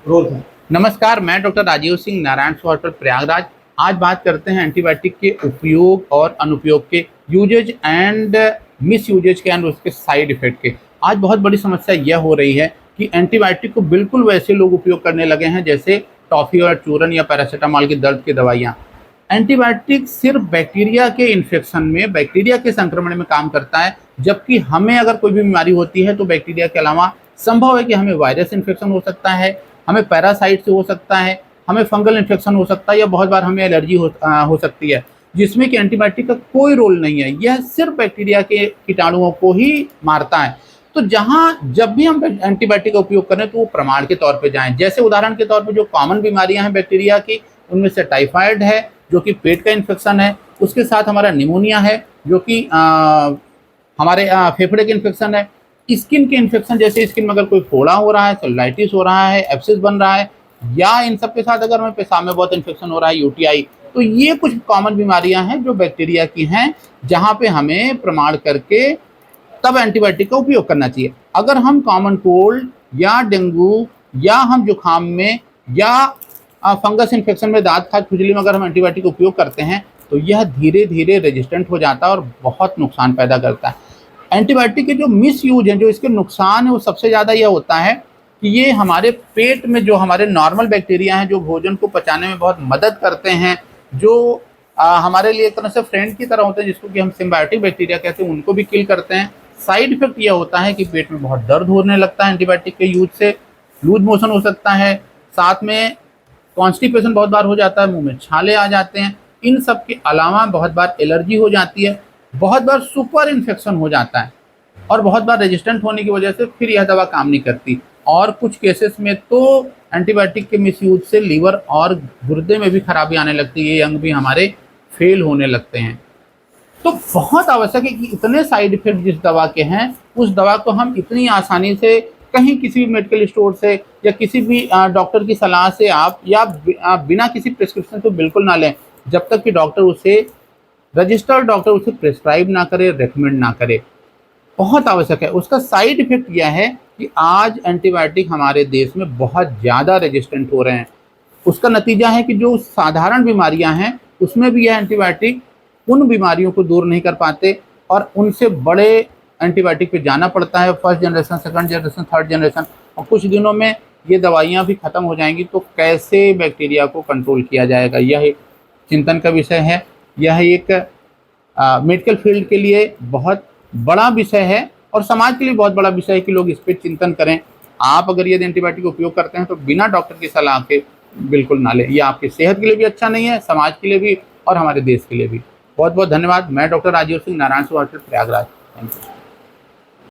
Role है। नमस्कार, मैं डॉक्टर राजीव सिंह, नारायण हॉस्पिटल प्रयागराज। आज बात करते हैं एंटीबायोटिक के उपयोग और अनुपयोग के, यूजेज एंड मिस यूजेज के एंड उसके साइड इफेक्ट के। आज बहुत बड़ी समस्या यह हो रही है कि एंटीबायोटिक को बिल्कुल वैसे लोग उपयोग करने लगे हैं जैसे टॉफ़ी और चूरन या पैरासीटामोल की दर्द की दवाइयाँ। एंटीबायोटिक सिर्फ बैक्टीरिया के इन्फेक्शन में, बैक्टीरिया के संक्रमण में काम करता है, जबकि हमें अगर कोई भी बीमारी होती है तो बैक्टीरिया के अलावा संभव है कि हमें वायरस इन्फेक्शन हो सकता है, हमें पैरासाइट से हो सकता है, हमें फंगल इन्फेक्शन हो सकता है या बहुत बार हमें एलर्जी हो सकती है, जिसमें कि एंटीबायोटिक का कोई रोल नहीं है। यह सिर्फ बैक्टीरिया के कीटाणुओं को ही मारता है। तो जब भी हम एंटीबायोटिक का उपयोग करें तो वो प्रमाण के तौर पे जाएं। जैसे उदाहरण के तौर पे जो कॉमन बीमारियां हैं बैक्टीरिया की, उनमें से टाइफाइड है जो कि पेट का इन्फेक्शन है, उसके साथ हमारा निमोनिया है जो कि हमारे फेफड़े के इन्फेक्शन है, स्किन के इन्फेक्शन जैसे स्किन में अगर कोई फोड़ा हो रहा है, सेलुलाइटिस हो रहा है, एब्सेस बन रहा है, या इन सब के साथ अगर हमें पेशाब में बहुत इन्फेक्शन हो रहा है, यूटीआई, तो ये कुछ कॉमन बीमारियां हैं जो बैक्टीरिया की हैं, जहां पे हमें प्रमाण करके तब एंटीबायोटिक का उपयोग करना चाहिए। अगर हम कॉमन कोल्ड या डेंगू या हम जुकाम में या फंगस इन्फेक्शन में, दांत खाज खुजली में अगर हम एंटीबायोटिक का उपयोग करते हैं तो यह धीरे धीरे रेजिस्टेंट हो जाता है और बहुत नुकसान पैदा करता है। एंटीबायोटिक के जो मिस यूज हैं, जो इसके नुकसान है, वो सबसे ज़्यादा यह होता है कि ये हमारे पेट में जो हमारे नॉर्मल बैक्टीरिया हैं जो भोजन को पचाने में बहुत मदद करते हैं, जो हमारे लिए एक तरह से फ्रेंड की तरह होते हैं, जिसको कि हम सिम्बायोटिक बैक्टीरिया कहते हैं, उनको भी किल करते हैं। साइड इफेक्ट यह होता है कि पेट में बहुत दर्द होने लगता है एंटीबायोटिक के यूज से, लूज मोशन हो सकता है, साथ में कॉन्स्टिपेशन बहुत बार हो जाता है, मुंह में छाले आ जाते हैं। इन सब के अलावा बहुत बार एलर्जी हो जाती है, बहुत बार सुपर इन्फेक्शन हो जाता है और बहुत बार रेजिस्टेंट होने की वजह से फिर यह दवा काम नहीं करती। और कुछ केसेस में तो एंटीबायोटिक के मिसयूज से लीवर और गुर्दे में भी खराबी आने लगती है, ये अंग भी हमारे फेल होने लगते हैं। तो बहुत आवश्यक है कि इतने साइड इफेक्ट जिस दवा के हैं, उस दवा को हम इतनी आसानी से कहीं किसी भी मेडिकल स्टोर से या किसी भी डॉक्टर की सलाह से आप बिना किसी प्रिस्क्रिप्शन से बिल्कुल ना लें, जब तक कि रजिस्टर्ड डॉक्टर उसे प्रिस्क्राइब ना करे, रेकमेंड ना करे। बहुत आवश्यक है। उसका साइड इफेक्ट यह है कि आज एंटीबायोटिक हमारे देश में बहुत ज़्यादा रेजिस्टेंट हो रहे हैं। उसका नतीजा है कि जो साधारण बीमारियां हैं उसमें भी यह एंटीबायोटिक उन बीमारियों को दूर नहीं कर पाते और उनसे बड़े एंटीबायोटिक पे जाना पड़ता है, first generation, second generation, third generation, और कुछ दिनों में ये दवाइयाँ भी ख़त्म हो जाएंगी। तो कैसे बैक्टीरिया को कंट्रोल किया जाएगा, यह एक चिंतन का विषय है। यह एक मेडिकल फील्ड के लिए बहुत बड़ा विषय है और समाज के लिए बहुत बड़ा विषय है कि लोग इस पर चिंतन करें। आप अगर यदि एंटीबायोटिक का उपयोग करते हैं तो बिना डॉक्टर की सलाह के बिल्कुल ना लें। यह आपकी सेहत के लिए भी अच्छा नहीं है, समाज के लिए भी और हमारे देश के लिए भी। बहुत बहुत धन्यवाद। मैं doctor Rajiv Singh, Narayan hospital Prayagraj. Thank you.